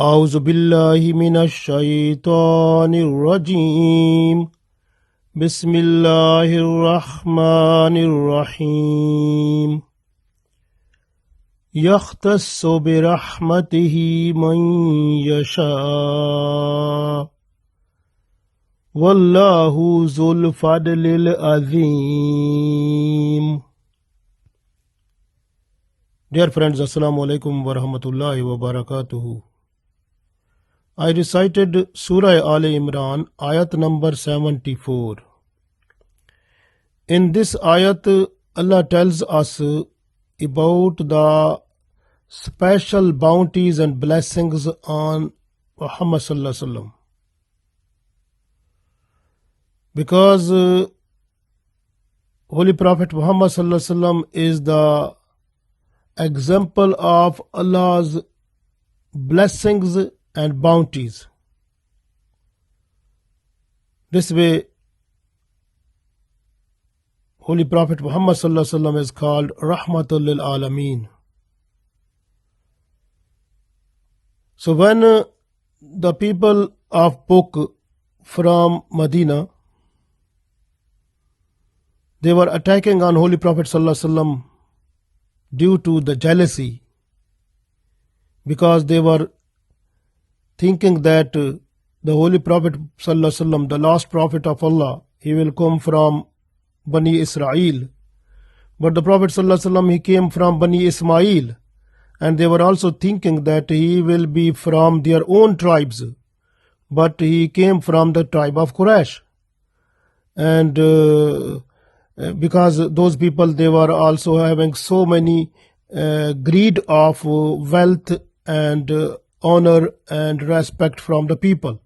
أعوذ بالله من الشيطان الرجيم بسم الله الرحمن الرحيم يختص برحمته من يشاء والله ذو الفضل العظيم. Dear friends, Assalamu alaikum wa rahmatullahi wa barakatuhu. I recited Surah Aal-i-Imraan Ayat number 74. In this ayat, Allah tells us about the special bounties and blessings on Muhammad sallallahu alaihi wasallam. Because Holy Prophet Muhammad sallallahu alaihi wasallam is the example of Allah's blessings and bounties. This way, Holy Prophet Muhammad sallallahu alaihi wasallam is called Rahmatul lil Alameen. So when the people of book from Medina, they were attacking on Holy Prophet sallallahu alaihi wasallam due to the jealousy, because they were thinking that the Holy Prophet sallallahu alaihi wasallam, the last prophet of Allah, he will come from Bani Israel. But the Prophet sallallahu alaihi wasallam, he came from Bani Ismail, and they were also thinking that he will be from their own tribes, but he came from the tribe of Quraysh. And because those people, they were also having so many greed of wealth and honor and respect from the people.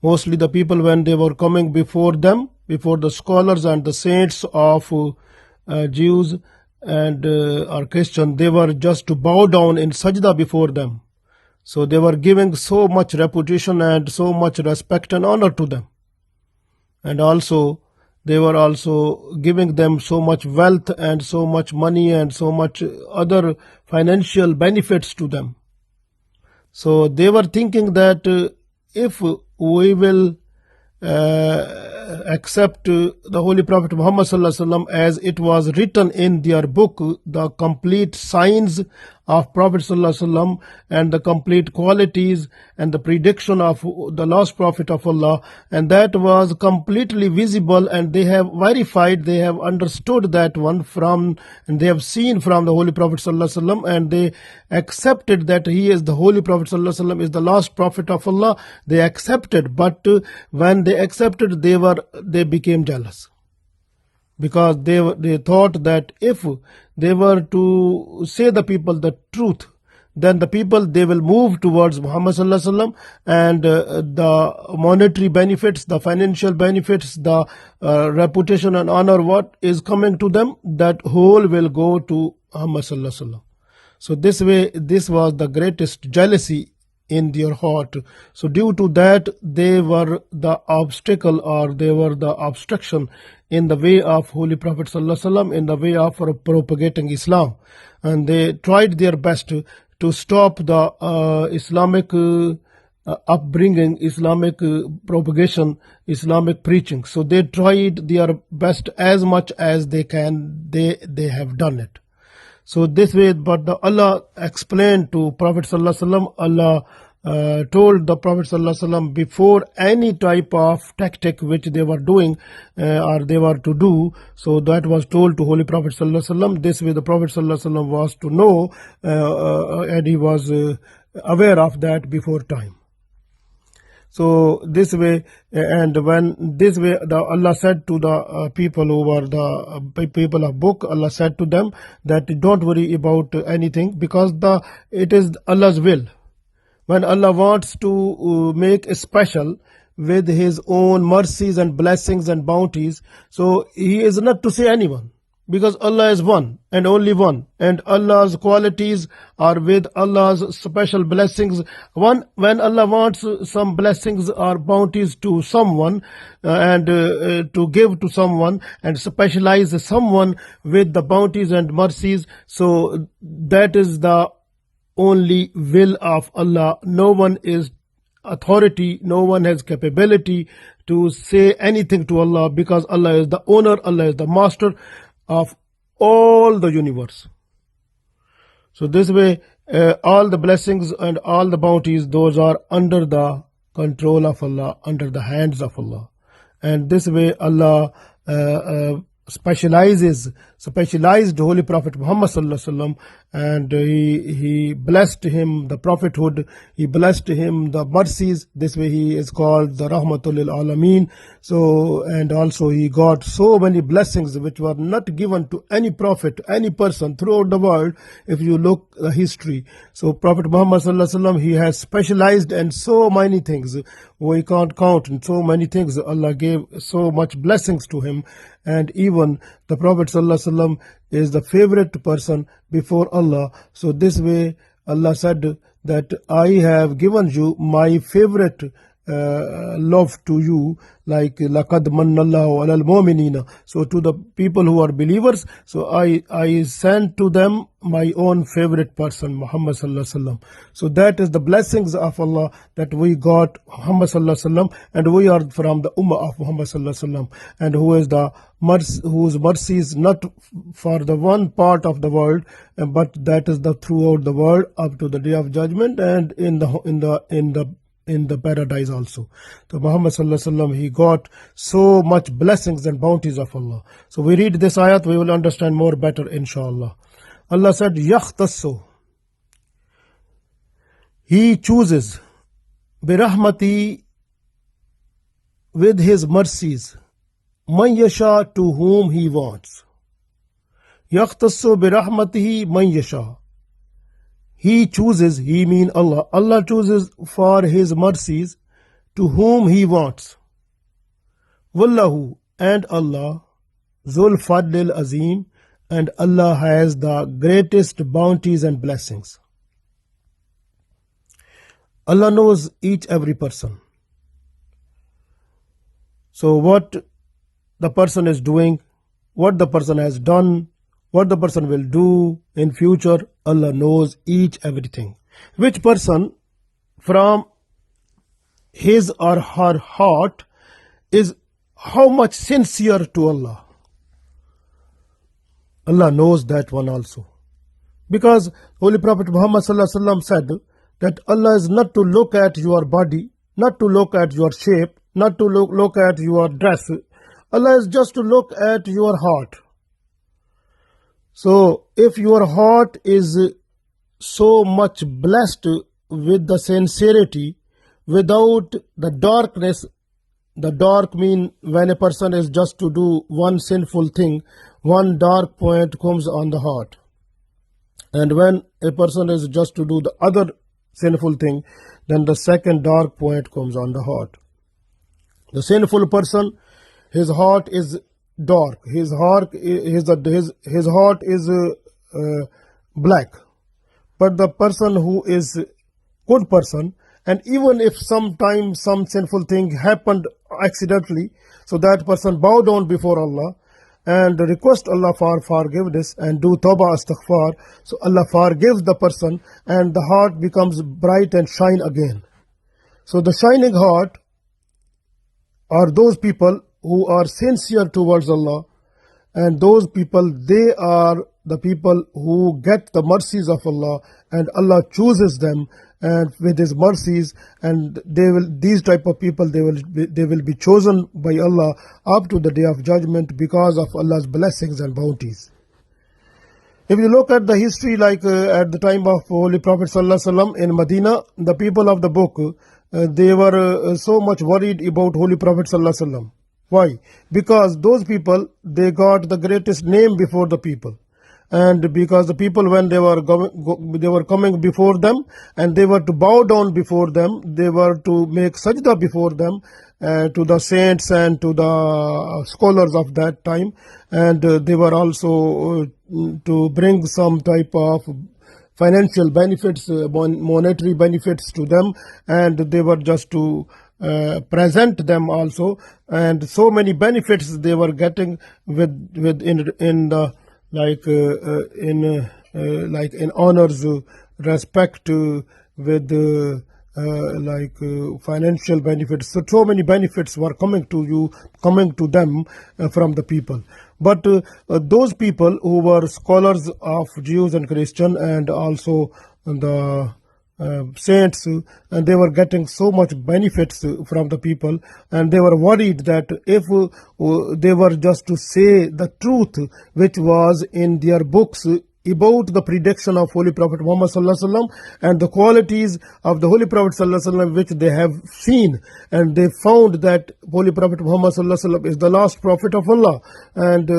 Mostly the people, when they were coming before them, before the scholars and the saints of Jews and or Christian, they were just to bow down in sajda before them. So they were giving so much reputation and so much respect and honor to them. And also they were also giving them so much wealth and so much money and so much other financial benefits to them. So they were thinking that if we will accept the Holy Prophet Muhammad sallallahu alaihi wasallam as it was written in their book, the complete signs of Prophet sallallahu alaihi wasallam and the complete qualities and the prediction of the last prophet of Allah, and that was completely visible, and they have verified, they have understood that one from, and they have seen from the Holy Prophet sallallahu alaihi wasallam, and they accepted that he is the Holy Prophet sallallahu alaihi wasallam, is the last prophet of Allah. They accepted, but when they accepted, they became jealous, because they thought that if they were to say the people the truth, then the people, they will move towards Muhammad sallallahu alaihi wasallam, and the monetary benefits, the financial benefits, the reputation and honor what is coming to them, that whole will go to Muhammad sallallahu alaihi wasallam. So this way, this was the greatest jealousy in their heart. So due to that, they were the obstacle, or they were the obstruction in the way of Holy Prophet sallallahu alaihi wasallam, in the way of propagating Islam. And they tried their best to stop the Islamic upbringing, Islamic propagation, Islamic preaching. So they tried their best as much as they can. They have done it. So this way, but Allah explained to Prophet sallallahu alaihi wasallam, Allah told the Prophet sallallahu alaihi wasallam before any type of tactic which they were doing or they were to do. So that was told to Holy Prophet sallallahu alaihi wasallam. This way the Prophet sallallahu alaihi wasallam was to know, and he was aware of that before time. So this way, and when this way, Allah said to the people who were the people of book, Allah said to them that don't worry about anything, because it is Allah's will. When Allah wants to make a special with His own mercies and blessings and bounties, so He is not to say anyone, because Allah is one and only one, and Allah's qualities are with Allah's special blessings. When Allah wants some blessings or bounties to someone and to give to someone and specialize someone with the bounties and mercies, so that is the only will of Allah. No one is authority, no one has capability to say anything to Allah, because Allah is the owner, Allah is the master of all the universe. So this way, all the blessings and all the bounties, those are under the control of Allah, under the hands of Allah. And this way Allah specialized Holy Prophet Muhammad sallallahu alaihi wasallam, and he blessed him the prophethood, he blessed him the mercies. This way he is called the Rahmatul lil Alameen. So, and also he got so many blessings which were not given to any prophet, any person throughout the world, if you look the history. So Prophet Muhammad sallallahu alaihi wasallam, he has specialized in so many things we can't count, and so many things Allah gave so much blessings to him. And even the Prophet ﷺ is the favorite person before Allah. So this way Allah said that I have given you my favorite love to you, like لَقَدْ مَنَّ اللَّهُ عَلَى الْمُؤْمِنِينَ. So to the people who are believers, so I sent to them my own favorite person, Muhammad sallallahu alaihi wasallam. So that is the blessings of Allah that we got, Muhammad sallallahu alaihi wasallam, and we are from the ummah of Muhammad sallallahu alaihi wasallam, and whose mercy is not for the one part of the world, but that is the throughout the world up to the day of judgment, and in the paradise also. So Muhammad sallallahu alaihi wasallam, he got so much blessings and bounties of Allah. So we read this ayat, we will understand more better inshallah. Allah said, يَخْتَصُّ, he chooses, birahmati, with his mercies, man yasha, to whom he wants. يَخْتَصُّ birahmatihi man yasha, he chooses, he mean Allah. Allah chooses for his mercies to whom he wants. Wallahu, and Allah, Zul Fadlil Azim, and Allah has the greatest bounties and blessings. Allah knows each every person. So what the person is doing, what the person has done, what the person will do in future, Allah knows each everything. Which person from his or her heart is how much sincere to Allah. Allah knows that one also. Because Holy Prophet Muhammad sallallahu alaihi wasallam said that Allah is not to look at your body, not to look at your shape, not to look at your dress. Allah is just to look at your heart. So if your heart is so much blessed with the sincerity, without the darkness, the dark mean when a person is just to do one sinful thing, one dark point comes on the heart. And when a person is just to do the other sinful thing, then the second dark point comes on the heart. The sinful person, his heart is dark, his heart is black. But the person who is good person, and even if sometimes some sinful thing happened accidentally, so that person bow down before Allah and request Allah for forgiveness and do tawbah astaghfar, so Allah forgives the person and the heart becomes bright and shine again. So the shining heart are those people who are sincere towards Allah, and those people, they are the people who get the mercies of Allah, and Allah chooses them and with his mercies, and these type of people, they will be chosen by Allah up to the day of judgment because of Allah's blessings and bounties. If you look at the history, like at the time of Holy Prophet sallallahu alaihi wasallam in Medina, the people of the book, they were so much worried about Holy Prophet sallallahu alaihi wasallam. Why? Because those people, they got the greatest name before the people. And because the people, when they were coming before them, and they were to bow down before them, they were to make sajda before them, to the saints and to the scholars of that time, and they were also to bring some type of financial benefits, monetary benefits to them, and they were just to present them also, and so many benefits they were getting in honors respect, with financial benefits. So many benefits were coming to them from the people. But those people who were scholars of Jews and Christian, and also the saints, and they were getting so much benefits from the people, and they were worried that if they were just to say the truth which was in their books about the prediction of Holy Prophet Muhammad sallallahu alaihi wasallam and the qualities of the Holy Prophet sallallahu alaihi wasallam which they have seen, and they found that Holy Prophet Muhammad sallallahu alaihi wasallam is the last prophet of Allah, and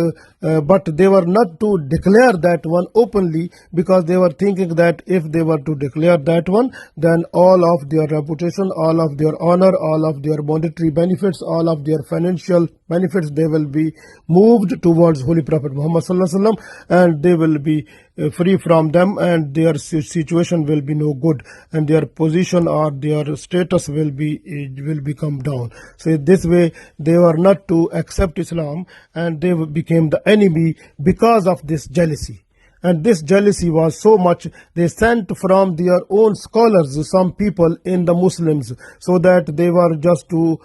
but they were not to declare that one openly, because they were thinking that if they were to declare that one, then all of their reputation, all of their honor, all of their monetary benefits, all of their financial benefits, they will be moved towards Holy Prophet Muhammad sallallahu alaihi wasallam, and they will be free from them, and their situation will be no good, and their position or their status will become down. So this way they were not to accept Islam, and they became the enemy because of this jealousy. And this jealousy was so much, they sent from their own scholars some people in the Muslims, so that they were just to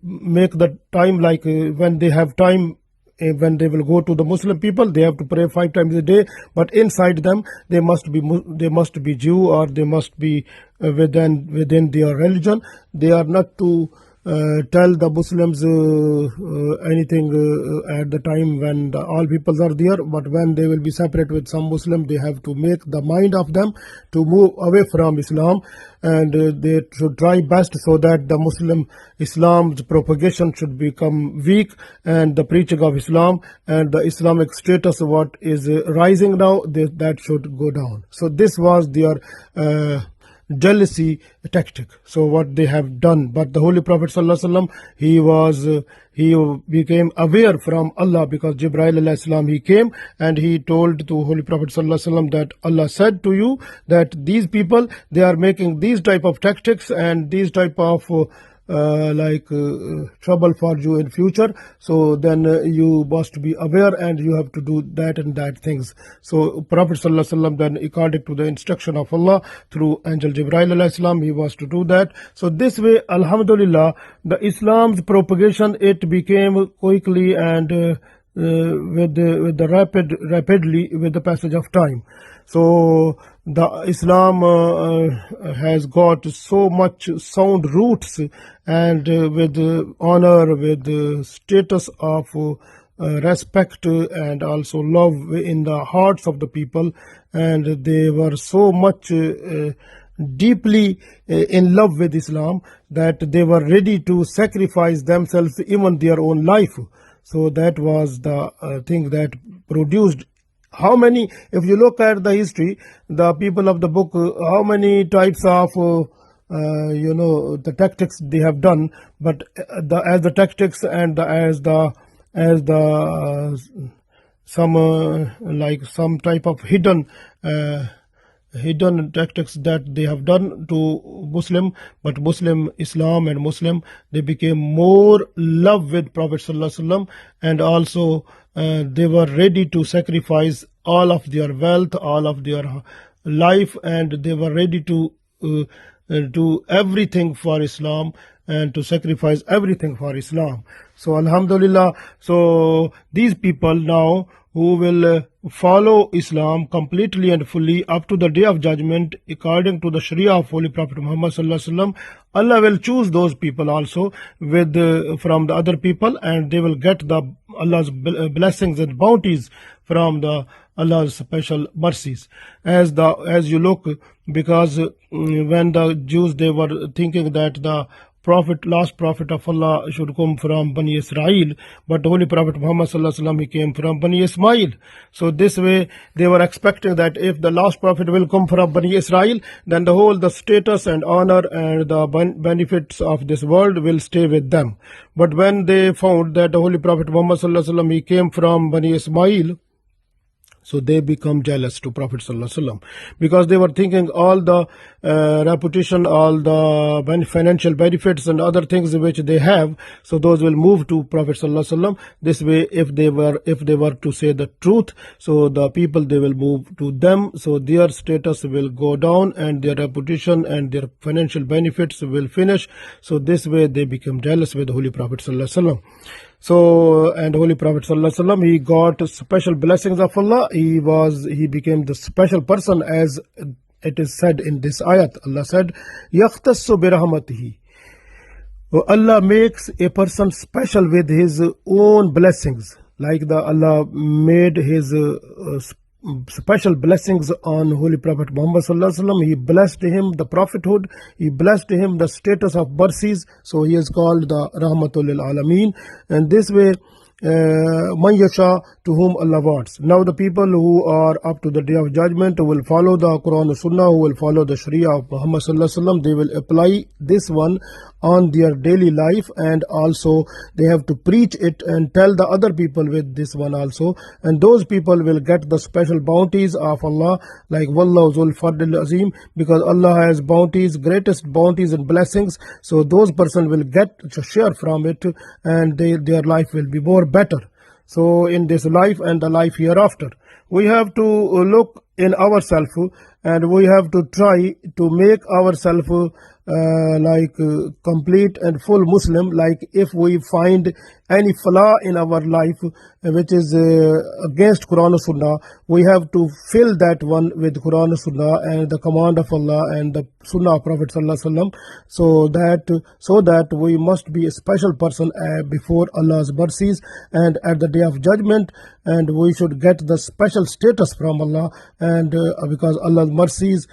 make the time, like when they have time, when they will go to the Muslim people, they have to pray 5 times a day, but inside them they must be Jew, or they must be within their religion. They are not to tell the Muslims anything at the time when all peoples are there, but when they will be separate with some Muslim, they have to make the mind of them to move away from Islam, and they should try best so that the Islam's propagation should become weak, and the preaching of Islam and the Islamic status what is rising now, that should go down. So this was their jealousy tactic. So what they have done, but the Holy Prophet sallallahu alaihi wasallam, he became aware from Allah, because Jibreel alayhi salam, he came and he told to Holy Prophet sallallahu alaihi wasallam that Allah said to you that these people, they are making these type of tactics and these type of trouble for you in future. So then you must be aware, and you have to do that and that things. So Prophet sallallahu alaihi wasallam, then according to the instruction of Allah through angel Jibreel alayhi salam, he was to do that. So this way, alhamdulillah, the Islam's propagation, it became quickly and rapidly with the passage of time. So the Islam has got so much sound roots, and with honor, with status of respect, and also love in the hearts of the people, and they were so much deeply in love with Islam that they were ready to sacrifice themselves, even their own life. So that was the thing that produced how many, if you look at the history, the people of the book, how many types of the tactics they have done, but as the tactics and as the some type of hidden tactics that they have done to Muslim, but Muslim, Islam and Muslim, they became more love with Prophet sallallahu alaihi wasallam, and also they were ready to sacrifice all of their wealth, all of their life, and they were ready to do everything for Islam and to sacrifice everything for Islam. So alhamdulillah, so these people now who will follow Islam completely and fully up to the day of judgment according to the Sharia of Holy Prophet Muhammad sallallahu alaihi wasallam, Allah will choose those people also with from the other people, and they will get the Allah's blessings and bounties from the Allah's special mercies. As you look, because when the Jews, they were thinking that the last prophet of Allah should come from Bani Israel, but the Holy Prophet Muhammad sallallahu alaihi wasallam, he came from Bani Ismail. So this way they were expecting that if the last prophet will come from Bani Israel, then the status and honor and the benefits of this world will stay with them. But when they found that the Holy Prophet Muhammad sallallahu alaihi wasallam, he came from Bani Ismail, So they become jealous to Prophet ﷺ, because they were thinking all the reputation, all the financial benefits and other things which they have, so those will move to Prophet ﷺ. This way, if they were to say the truth, so the people, they will move to them, so their status will go down and their reputation and their financial benefits will finish. So this way they become jealous with the Holy Prophet ﷺ. So, and Holy Prophet ﷺ, he got special blessings of Allah. He became the special person, as it is said in this ayat. Allah said, يَخْتَصُّ بِرَحْمَتِهِ. Allah makes a person special with his own blessings, like Allah made his special blessings on Holy Prophet Muhammad sallallahu alaihi wasallam. He blessed him the prophethood, he blessed him the status of mercies, so he is called the Rahmatul lil Alameen. And this way, Man yasha, to whom Allah wants. Now the people who are up to the day of judgment, who will follow the Quran and Sunnah, who will follow the Sharia of Muhammad sallallahu alaihi wasallam, they will apply this one on their daily life, and also they have to preach it and tell the other people with this one also, and those people will get the special bounties of Allah, like Wallahu Zul Fadl Azim, because Allah has bounties, greatest bounties and blessings, so those person will get a share from it, and their life will be more better. So in this life and the life hereafter, we have to look in ourselves, and we have to try to make ourselves complete and full Muslim. Like if we find any flaw in our life which is against Quran and Sunnah, we have to fill that one with Quran and Sunnah and the command of Allah and the Sunnah of Prophet sallallahu alaihi wasallam, so that we must be a special person before Allah's mercies and at the day of judgment, and we should get the special status from Allah, and because Allah's mercies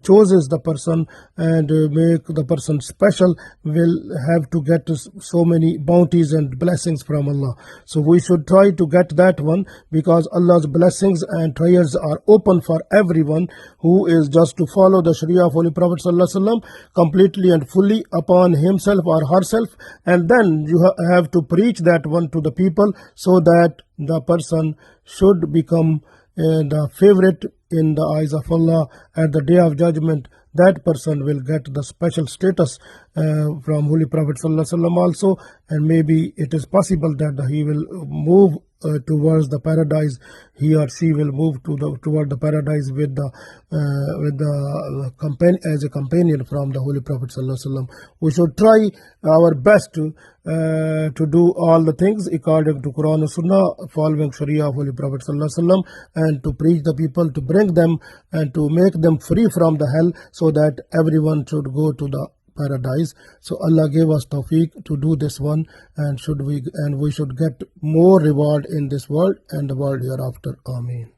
chooses the person and make the person special, will have to get so many bounties and blessings from Allah. So we should try to get that one, because Allah's blessings and prayers are open for everyone who is just to follow the Sharia of Holy Prophet sallallahu alaihi wasallam completely and fully upon himself or herself, and then you have to preach that one to the people, so that the person should become the favorite in the eyes of Allah at the day of judgment. That person will get the special status from Holy Prophet sallallahu alaihi wasallam also, and maybe it is possible that he will move towards the paradise. He or she will move toward the paradise with the companion, as a companion from the Holy Prophet sallallahu alaihi wasallam. We should try our best to do all the things according to Quran and Sunnah, following Sharia of Holy Prophet sallallahu alaihi wasallam, and to preach the people, to bring them and to make them free from the hell, so that everyone should go to the paradise. So Allah gave us tawfiq to do this one, and we should get more reward in this world and the world hereafter. Ameen.